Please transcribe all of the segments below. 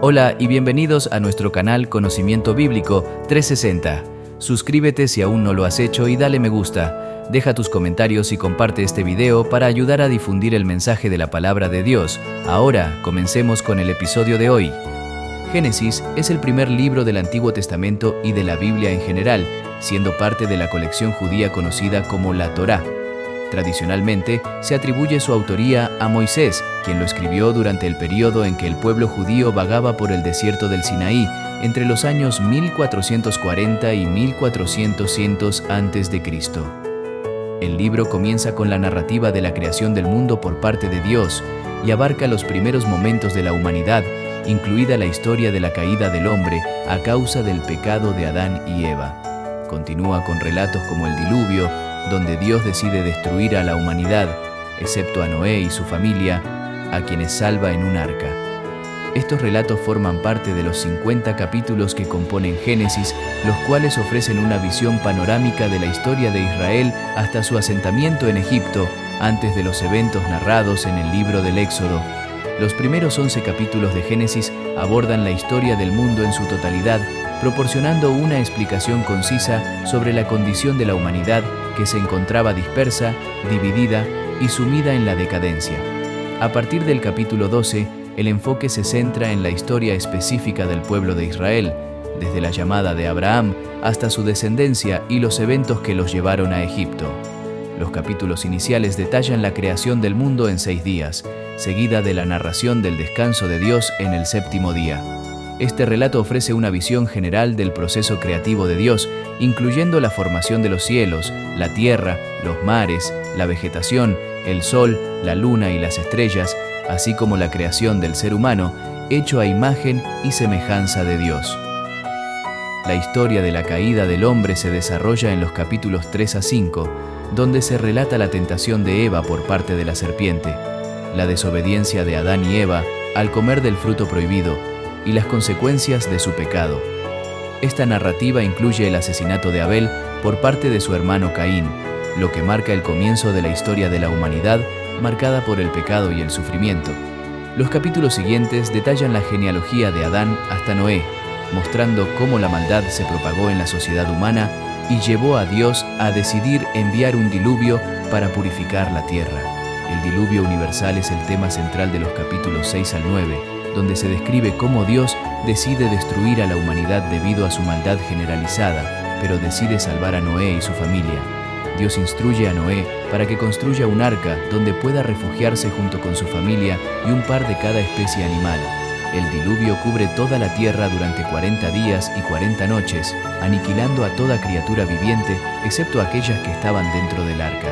Hola y bienvenidos a nuestro canal Conocimiento Bíblico 360. Suscríbete si aún no lo has hecho y dale me gusta. Deja tus comentarios y comparte este video para ayudar a difundir el mensaje de la palabra de Dios. Ahora, comencemos con el episodio de hoy. Génesis es el primer libro del Antiguo Testamento y de la Biblia en general, siendo parte de la colección judía conocida como la Torá. Tradicionalmente, se atribuye su autoría a Moisés, quien lo escribió durante el período en que el pueblo judío vagaba por el desierto del Sinaí, entre los años 1440 y 1400 a.C. El libro comienza con la narrativa de la creación del mundo por parte de Dios y abarca los primeros momentos de la humanidad, incluida la historia de la caída del hombre a causa del pecado de Adán y Eva. Continúa con relatos como el diluvio, donde Dios decide destruir a la humanidad, excepto a Noé y su familia, a quienes salva en un arca. Estos relatos forman parte de los 50 capítulos que componen Génesis, los cuales ofrecen una visión panorámica de la historia de Israel hasta su asentamiento en Egipto, antes de los eventos narrados en el libro del Éxodo. Los primeros 11 capítulos de Génesis abordan la historia del mundo en su totalidad, proporcionando una explicación concisa sobre la condición de la humanidad que se encontraba dispersa, dividida y sumida en la decadencia. A partir del capítulo 12, el enfoque se centra en la historia específica del pueblo de Israel, desde la llamada de Abraham hasta su descendencia y los eventos que los llevaron a Egipto. Los capítulos iniciales detallan la creación del mundo en 6 días, seguida de la narración del descanso de Dios en el séptimo día. Este relato ofrece una visión general del proceso creativo de Dios, incluyendo la formación de los cielos, la tierra, los mares, la vegetación, el sol, la luna y las estrellas, así como la creación del ser humano, hecho a imagen y semejanza de Dios. La historia de la caída del hombre se desarrolla en los capítulos 3 a 5, donde se relata la tentación de Eva por parte de la serpiente, la desobediencia de Adán y Eva al comer del fruto prohibido, y las consecuencias de su pecado. Esta narrativa incluye el asesinato de Abel por parte de su hermano Caín, lo que marca el comienzo de la historia de la humanidad, marcada por el pecado y el sufrimiento. Los capítulos siguientes detallan la genealogía de Adán hasta Noé, mostrando cómo la maldad se propagó en la sociedad humana y llevó a Dios a decidir enviar un diluvio para purificar la tierra. El diluvio universal es el tema central de los capítulos 6 al 9, donde se describe cómo Dios decide destruir a la humanidad debido a su maldad generalizada, pero decide salvar a Noé y su familia. Dios instruye a Noé para que construya un arca donde pueda refugiarse junto con su familia y un par de cada especie animal. El diluvio cubre toda la tierra durante 40 días y 40 noches, aniquilando a toda criatura viviente, excepto aquellas que estaban dentro del arca.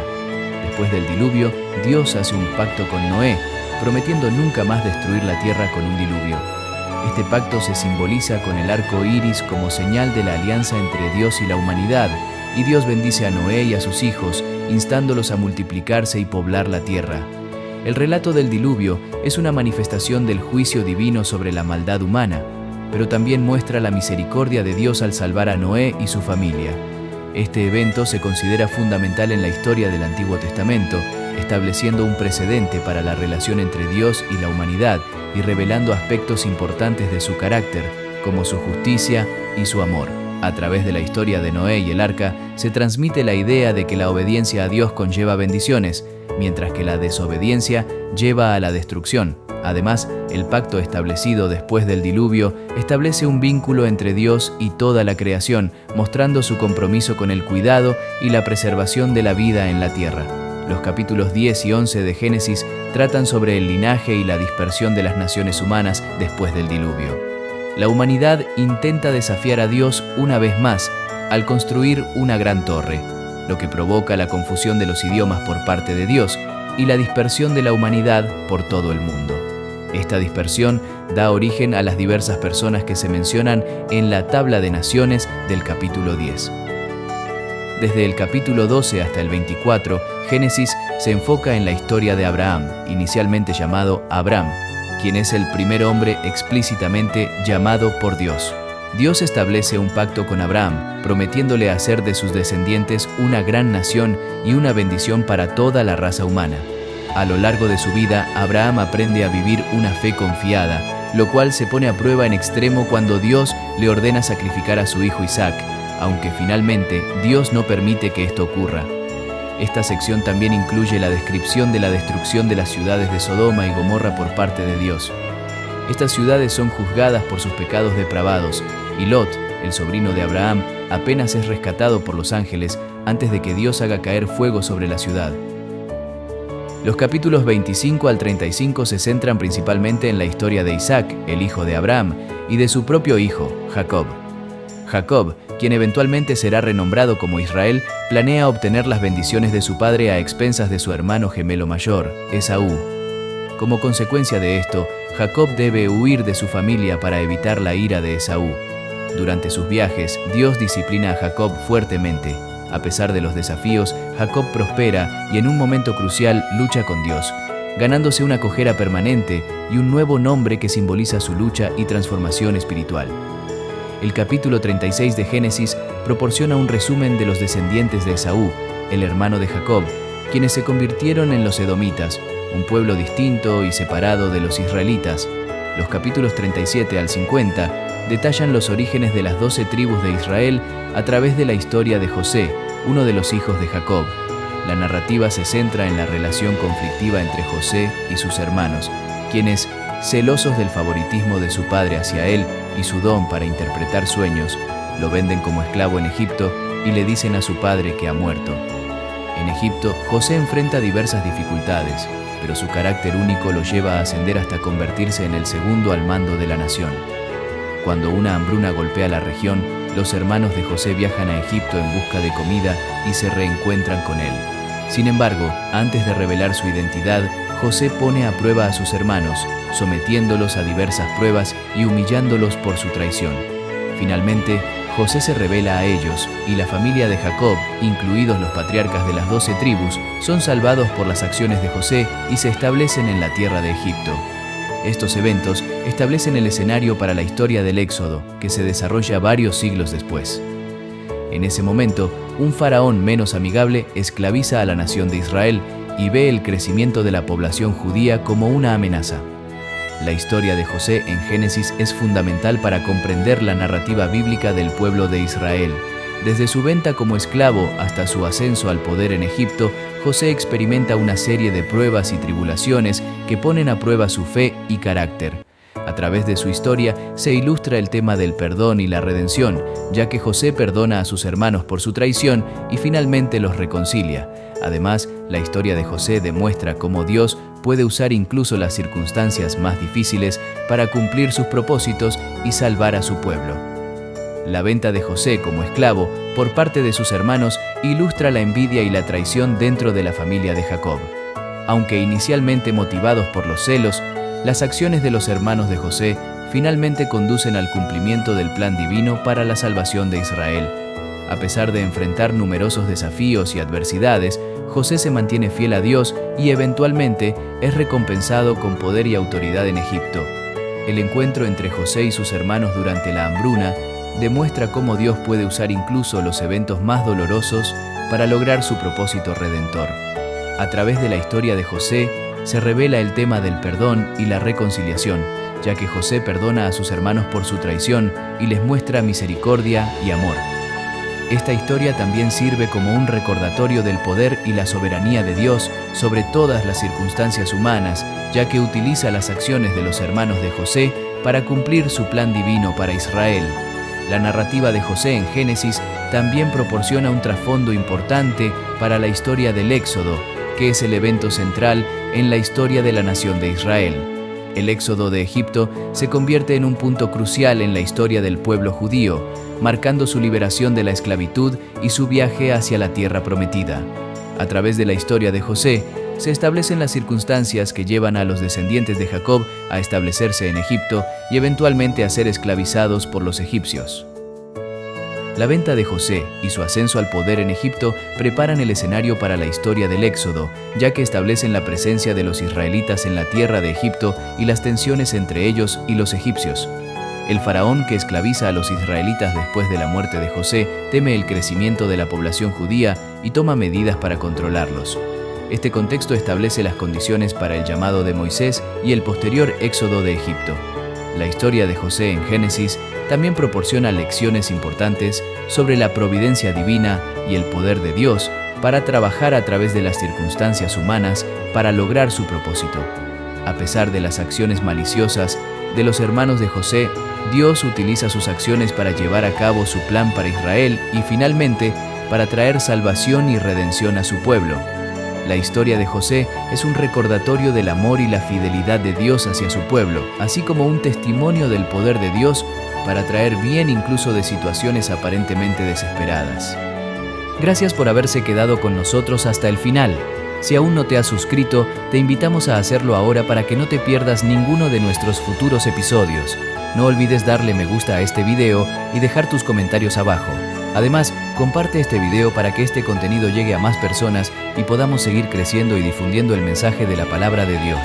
Después del diluvio, Dios hace un pacto con Noé, prometiendo nunca más destruir la tierra con un diluvio. Este pacto se simboliza con el arco iris como señal de la alianza entre Dios y la humanidad, y Dios bendice a Noé y a sus hijos, instándolos a multiplicarse y poblar la tierra. El relato del diluvio es una manifestación del juicio divino sobre la maldad humana, pero también muestra la misericordia de Dios al salvar a Noé y su familia. Este evento se considera fundamental en la historia del Antiguo Testamento, estableciendo un precedente para la relación entre Dios y la humanidad y revelando aspectos importantes de su carácter, como su justicia y su amor. A través de la historia de Noé y el arca, se transmite la idea de que la obediencia a Dios conlleva bendiciones, mientras que la desobediencia lleva a la destrucción. Además, el pacto establecido después del diluvio establece un vínculo entre Dios y toda la creación, mostrando su compromiso con el cuidado y la preservación de la vida en la tierra. Los capítulos 10 y 11 de Génesis tratan sobre el linaje y la dispersión de las naciones humanas después del diluvio. La humanidad intenta desafiar a Dios una vez más al construir una gran torre, lo que provoca la confusión de los idiomas por parte de Dios y la dispersión de la humanidad por todo el mundo. Esta dispersión da origen a las diversas personas que se mencionan en la tabla de naciones del capítulo 10. Desde el capítulo 12 hasta el 24, Génesis se enfoca en la historia de Abraham, inicialmente llamado Abram, quien es el primer hombre explícitamente llamado por Dios. Dios establece un pacto con Abraham, prometiéndole hacer de sus descendientes una gran nación y una bendición para toda la raza humana. A lo largo de su vida, Abraham aprende a vivir una fe confiada, lo cual se pone a prueba en extremo cuando Dios le ordena sacrificar a su hijo Isaac, aunque finalmente Dios no permite que esto ocurra. Esta sección también incluye la descripción de la destrucción de las ciudades de Sodoma y Gomorra por parte de Dios. Estas ciudades son juzgadas por sus pecados depravados, y Lot, el sobrino de Abraham, apenas es rescatado por los ángeles antes de que Dios haga caer fuego sobre la ciudad. Los capítulos 25 al 35 se centran principalmente en la historia de Isaac, el hijo de Abraham, y de su propio hijo, Jacob. Jacob, quien eventualmente será renombrado como Israel, planea obtener las bendiciones de su padre a expensas de su hermano gemelo mayor, Esaú. Como consecuencia de esto, Jacob debe huir de su familia para evitar la ira de Esaú. Durante sus viajes, Dios disciplina a Jacob fuertemente. A pesar de los desafíos, Jacob prospera y en un momento crucial lucha con Dios, ganándose una cojera permanente y un nuevo nombre que simboliza su lucha y transformación espiritual. El capítulo 36 de Génesis proporciona un resumen de los descendientes de Esaú, el hermano de Jacob, quienes se convirtieron en los edomitas, un pueblo distinto y separado de los israelitas. Los capítulos 37 al 50 detallan los orígenes de las 12 tribus de Israel a través de la historia de José, uno de los hijos de Jacob. La narrativa se centra en la relación conflictiva entre José y sus hermanos, quienes, celosos del favoritismo de su padre hacia él y su don para interpretar sueños, lo venden como esclavo en Egipto y le dicen a su padre que ha muerto. En Egipto, José enfrenta diversas dificultades, pero su carácter único lo lleva a ascender hasta convertirse en el segundo al mando de la nación. Cuando una hambruna golpea la región, los hermanos de José viajan a Egipto en busca de comida y se reencuentran con él. Sin embargo, antes de revelar su identidad, José pone a prueba a sus hermanos, sometiéndolos a diversas pruebas y humillándolos por su traición. Finalmente, José se revela a ellos y la familia de Jacob, incluidos los patriarcas de las 12 tribus, son salvados por las acciones de José y se establecen en la tierra de Egipto. Estos eventos establecen el escenario para la historia del Éxodo, que se desarrolla varios siglos después. En ese momento, un faraón menos amigable esclaviza a la nación de Israel y ve el crecimiento de la población judía como una amenaza. La historia de José en Génesis es fundamental para comprender la narrativa bíblica del pueblo de Israel. Desde su venta como esclavo hasta su ascenso al poder en Egipto, José experimenta una serie de pruebas y tribulaciones que ponen a prueba su fe y carácter. A través de su historia se ilustra el tema del perdón y la redención, ya que José perdona a sus hermanos por su traición y finalmente los reconcilia. Además, la historia de José demuestra cómo Dios puede usar incluso las circunstancias más difíciles para cumplir sus propósitos y salvar a su pueblo. La venta de José como esclavo por parte de sus hermanos ilustra la envidia y la traición dentro de la familia de Jacob. Aunque inicialmente motivados por los celos, las acciones de los hermanos de José finalmente conducen al cumplimiento del plan divino para la salvación de Israel. A pesar de enfrentar numerosos desafíos y adversidades, José se mantiene fiel a Dios y eventualmente es recompensado con poder y autoridad en Egipto. El encuentro entre José y sus hermanos durante la hambruna demuestra cómo Dios puede usar incluso los eventos más dolorosos para lograr su propósito redentor. A través de la historia de José se revela el tema del perdón y la reconciliación, ya que José perdona a sus hermanos por su traición y les muestra misericordia y amor. Esta historia también sirve como un recordatorio del poder y la soberanía de Dios sobre todas las circunstancias humanas, ya que utiliza las acciones de los hermanos de José para cumplir su plan divino para Israel. La narrativa de José en Génesis también proporciona un trasfondo importante para la historia del Éxodo, que es el evento central en la historia de la nación de Israel. El éxodo de Egipto se convierte en un punto crucial en la historia del pueblo judío, marcando su liberación de la esclavitud y su viaje hacia la tierra prometida. A través de la historia de José, se establecen las circunstancias que llevan a los descendientes de Jacob a establecerse en Egipto y eventualmente a ser esclavizados por los egipcios. La venta de José y su ascenso al poder en Egipto preparan el escenario para la historia del Éxodo, ya que establecen la presencia de los israelitas en la tierra de Egipto y las tensiones entre ellos y los egipcios. El faraón que esclaviza a los israelitas después de la muerte de José teme el crecimiento de la población judía y toma medidas para controlarlos. Este contexto establece las condiciones para el llamado de Moisés y el posterior éxodo de Egipto. La historia de José en Génesis también proporciona lecciones importantes sobre la providencia divina y el poder de Dios para trabajar a través de las circunstancias humanas para lograr su propósito. A pesar de las acciones maliciosas de los hermanos de José, Dios utiliza sus acciones para llevar a cabo su plan para Israel y finalmente para traer salvación y redención a su pueblo. La historia de José es un recordatorio del amor y la fidelidad de Dios hacia su pueblo, así como un testimonio del poder de Dios para traer bien incluso de situaciones aparentemente desesperadas. Gracias por haberse quedado con nosotros hasta el final. Si aún no te has suscrito, te invitamos a hacerlo ahora para que no te pierdas ninguno de nuestros futuros episodios. No olvides darle me gusta a este video y dejar tus comentarios abajo. Además, comparte este video para que este contenido llegue a más personas y podamos seguir creciendo y difundiendo el mensaje de la palabra de Dios.